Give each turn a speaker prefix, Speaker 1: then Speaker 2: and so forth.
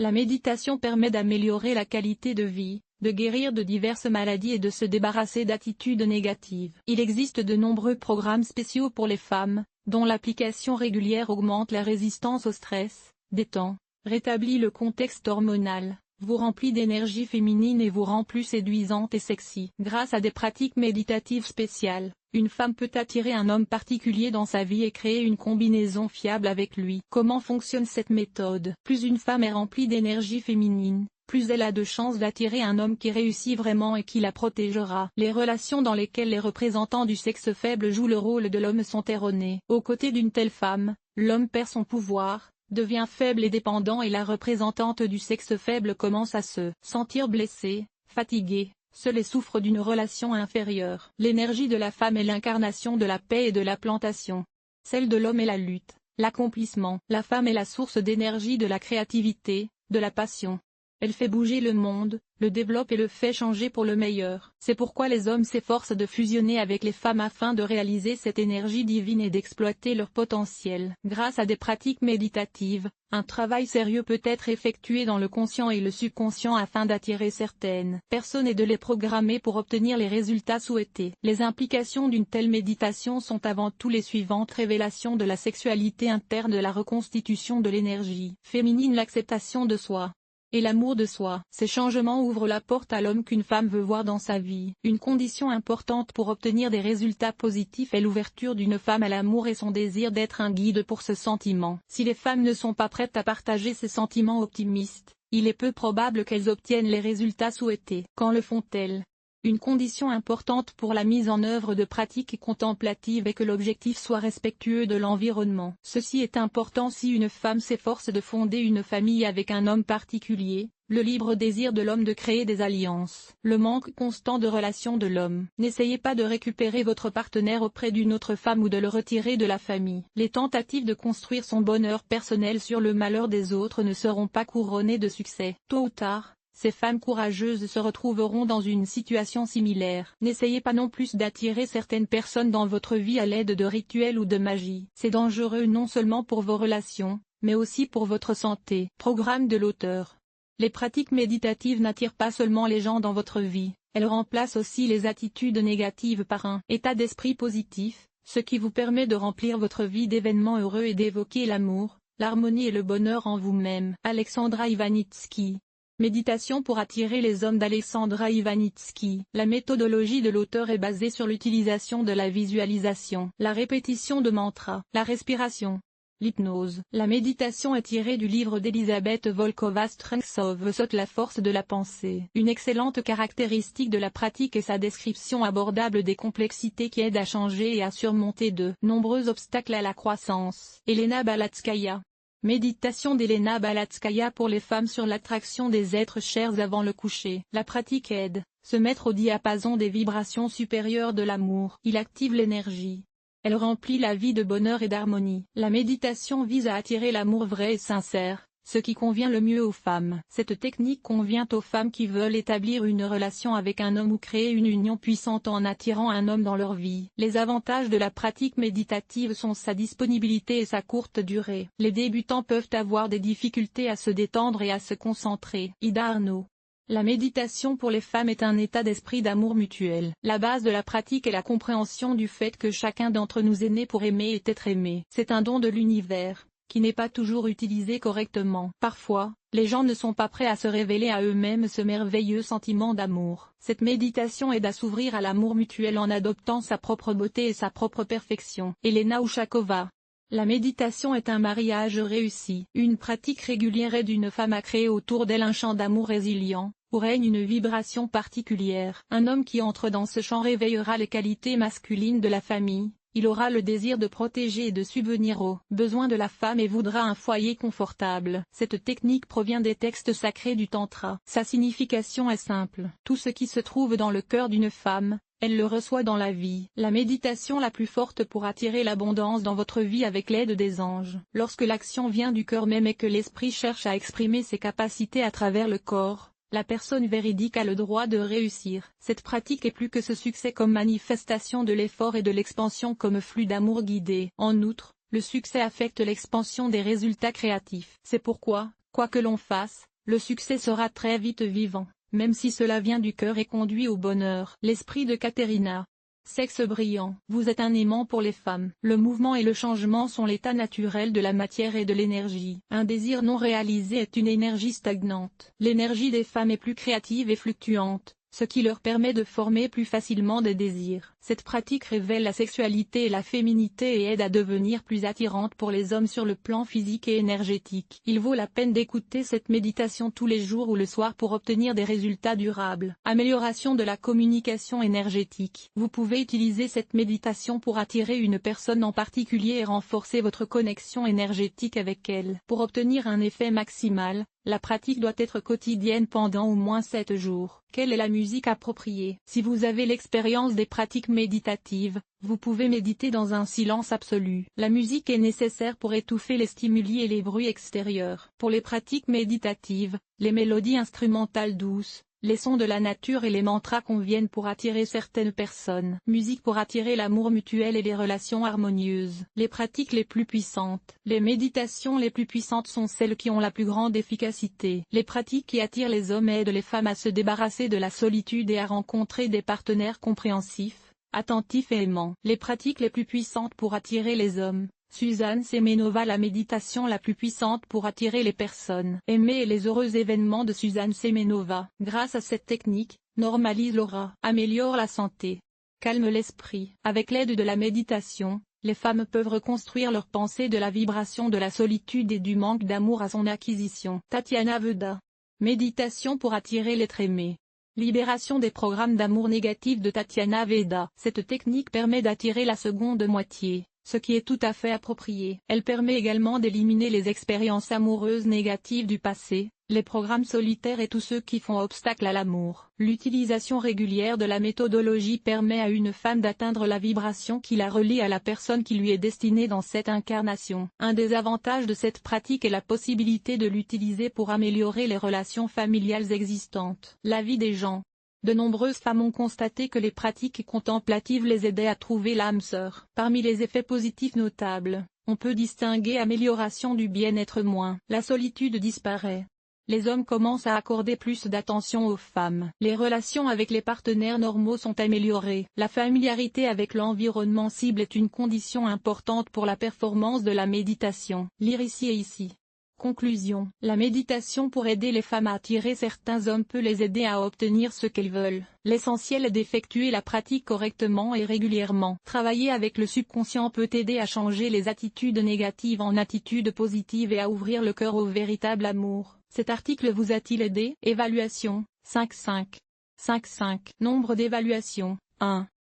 Speaker 1: La méditation permet d'améliorer la qualité de vie, de guérir de diverses maladies et de se débarrasser d'attitudes négatives. Il existe de nombreux programmes spéciaux pour les femmes, dont l'application régulière augmente la résistance au stress, détend, rétablit le contexte hormonal, vous remplit d'énergie féminine et vous rend plus séduisante et sexy. Grâce à des pratiques méditatives spéciales, une femme peut attirer un homme particulier dans sa vie et créer une combinaison fiable avec lui. Comment fonctionne cette méthode? Plus une femme est remplie d'énergie féminine, plus elle a de chances d'attirer un homme qui réussit vraiment et qui la protégera. Les relations dans lesquelles les représentants du sexe faible jouent le rôle de l'homme sont erronées. Aux côtés d'une telle femme, l'homme perd son pouvoir, devient faible et dépendant et la représentante du sexe faible commence à se sentir blessée, fatiguée, seule et souffre d'une relation inférieure. L'énergie de la femme est l'incarnation de la paix et de la plantation. Celle de l'homme est la lutte, l'accomplissement. La femme est la source d'énergie de la créativité, de la passion. Elle fait bouger le monde, le développe et le fait changer pour le meilleur. C'est pourquoi les hommes s'efforcent de fusionner avec les femmes afin de réaliser cette énergie divine et d'exploiter leur potentiel. Grâce à des pratiques méditatives, un travail sérieux peut être effectué dans le conscient et le subconscient afin d'attirer certaines personnes et de les programmer pour obtenir les résultats souhaités. Les implications d'une telle méditation sont avant tout les suivantes: révélation de la sexualité interne, de la reconstitution de l'énergie féminine, l'acceptation de soi et l'amour de soi. Ces changements ouvrent la porte à l'homme qu'une femme veut voir dans sa vie. Une condition importante pour obtenir des résultats positifs est l'ouverture d'une femme à l'amour et son désir d'être un guide pour ce sentiment. Si les femmes ne sont pas prêtes à partager ces sentiments optimistes, il est peu probable qu'elles obtiennent les résultats souhaités. Quand le font-elles? Une condition importante pour la mise en œuvre de pratiques contemplatives est que l'objectif soit respectueux de l'environnement. Ceci est important si une femme s'efforce de fonder une famille avec un homme particulier, le libre désir de l'homme de créer des alliances, le manque constant de relations de l'homme. N'essayez pas de récupérer votre partenaire auprès d'une autre femme ou de le retirer de la famille. Les tentatives de construire son bonheur personnel sur le malheur des autres ne seront pas couronnées de succès. Tôt ou tard, ces femmes courageuses se retrouveront dans une situation similaire. N'essayez pas non plus d'attirer certaines personnes dans votre vie à l'aide de rituels ou de magie. C'est dangereux non seulement pour vos relations, mais aussi pour votre santé. Programme de l'auteur. Les pratiques méditatives n'attirent pas seulement les gens dans votre vie, elles remplacent aussi les attitudes négatives par un état d'esprit positif, ce qui vous permet de remplir votre vie d'événements heureux et d'évoquer l'amour, l'harmonie et le bonheur en vous-même. Alexandra Ivanitsky. Méditation pour attirer les hommes, d'Alexandra Ivanitsky. La méthodologie de l'auteur est basée sur l'utilisation de la visualisation, la répétition de mantras, la respiration, l'hypnose. La méditation est tirée du livre d'Elisabeth Volkova, Strength of Thought, la force de la pensée. Une excellente caractéristique de la pratique est sa description abordable des complexités qui aident à changer et à surmonter de nombreux obstacles à la croissance. Elena Balatskaya. Méditation d'Elena Balatskaya pour les femmes sur l'attraction des êtres chers avant le coucher. La pratique aide, se mettre au diapason des vibrations supérieures de l'amour. Il active l'énergie. Elle remplit la vie de bonheur et d'harmonie. La méditation vise à attirer l'amour vrai et sincère, ce qui convient le mieux aux femmes. Cette technique convient aux femmes qui veulent établir une relation avec un homme ou créer une union puissante en attirant un homme dans leur vie. Les avantages de la pratique méditative sont sa disponibilité et sa courte durée. Les débutants peuvent avoir des difficultés à se détendre et à se concentrer. Ida Arnaud. La méditation pour les femmes est un état d'esprit d'amour mutuel. La base de la pratique est la compréhension du fait que chacun d'entre nous est né pour aimer et être aimé. C'est un don de l'univers, qui n'est pas toujours utilisé correctement. Parfois, les gens ne sont pas prêts à se révéler à eux-mêmes ce merveilleux sentiment d'amour. Cette méditation aide à s'ouvrir à l'amour mutuel en adoptant sa propre beauté et sa propre perfection. Elena Ushakova. La méditation est un mariage réussi. Une pratique régulière aide une femme à créer autour d'elle un champ d'amour résilient, où règne une vibration particulière. Un homme qui entre dans ce champ réveillera les qualités masculines de la famille. Il aura le désir de protéger et de subvenir aux besoins de la femme et voudra un foyer confortable. Cette technique provient des textes sacrés du Tantra. Sa signification est simple. Tout ce qui se trouve dans le cœur d'une femme, elle le reçoit dans la vie. La méditation la plus forte pour attirer l'abondance dans votre vie avec l'aide des anges. Lorsque l'action vient du cœur même et que l'esprit cherche à exprimer ses capacités à travers le corps, la personne véridique a le droit de réussir. Cette pratique est plus que ce succès comme manifestation de l'effort et de l'expansion comme flux d'amour guidé. En outre, le succès affecte l'expansion des résultats créatifs. C'est pourquoi, quoi que l'on fasse, le succès sera très vite vivant, même si cela vient du cœur et conduit au bonheur. L'esprit de Katerina. Sexe brillant. Vous êtes un aimant pour les femmes. Le mouvement et le changement sont l'état naturel de la matière et de l'énergie. Un désir non réalisé est une énergie stagnante. L'énergie des femmes est plus créative et fluctuante, ce qui leur permet de former plus facilement des désirs. Cette pratique révèle la sexualité et la féminité et aide à devenir plus attirante pour les hommes sur le plan physique et énergétique. Il vaut la peine d'écouter cette méditation tous les jours ou le soir pour obtenir des résultats durables. Amélioration de la communication énergétique. Vous pouvez utiliser cette méditation pour attirer une personne en particulier et renforcer votre connexion énergétique avec elle. Pour obtenir un effet maximal, la pratique doit être quotidienne pendant au moins 7 jours. Quelle est la musique appropriée? Si vous avez l'expérience des pratiques méditatives, vous pouvez méditer dans un silence absolu. La musique est nécessaire pour étouffer les stimuli et les bruits extérieurs. Pour les pratiques méditatives, les mélodies instrumentales douces, les sons de la nature et les mantras conviennent pour attirer certaines personnes. Musique pour attirer l'amour mutuel et les relations harmonieuses. Les pratiques les plus puissantes. Les méditations les plus puissantes sont celles qui ont la plus grande efficacité. Les pratiques qui attirent les hommes aident les femmes à se débarrasser de la solitude et à rencontrer des partenaires compréhensifs, attentifs et aimants. Les pratiques les plus puissantes pour attirer les hommes. Suzanne Semenova. La méditation la plus puissante pour attirer les personnes aimées et les heureux événements de Suzanne Semenova. Grâce à cette technique, normalise l'aura, améliore la santé, calme l'esprit. Avec l'aide de la méditation, les femmes peuvent reconstruire leurs pensées de la vibration de la solitude et du manque d'amour à son acquisition. Tatiana Veda. Méditation pour attirer l'être aimé. Libération des programmes d'amour négatifs de Tatiana Veda. Cette technique permet d'attirer la seconde moitié, ce qui est tout à fait approprié. Elle permet également d'éliminer les expériences amoureuses négatives du passé, les programmes solitaires et tous ceux qui font obstacle à l'amour. L'utilisation régulière de la méthodologie permet à une femme d'atteindre la vibration qui la relie à la personne qui lui est destinée dans cette incarnation. Un des avantages de cette pratique est la possibilité de l'utiliser pour améliorer les relations familiales existantes. La vie des gens. De nombreuses femmes ont constaté que les pratiques contemplatives les aidaient à trouver l'âme sœur. Parmi les effets positifs notables, on peut distinguer amélioration du bien-être moins. La solitude disparaît. Les hommes commencent à accorder plus d'attention aux femmes. Les relations avec les partenaires normaux sont améliorées. La familiarité avec l'environnement cible est une condition importante pour la performance de la méditation. Lire ici et ici. Conclusion. La méditation pour aider les femmes à attirer certains hommes peut les aider à obtenir ce qu'elles veulent. L'essentiel est d'effectuer la pratique correctement et régulièrement. Travailler avec le subconscient peut aider à changer les attitudes négatives en attitudes positives et à ouvrir le cœur au véritable amour. Cet article vous a-t-il aidé? Évaluation. 5,5. 5,5. Nombre d'évaluations. 1.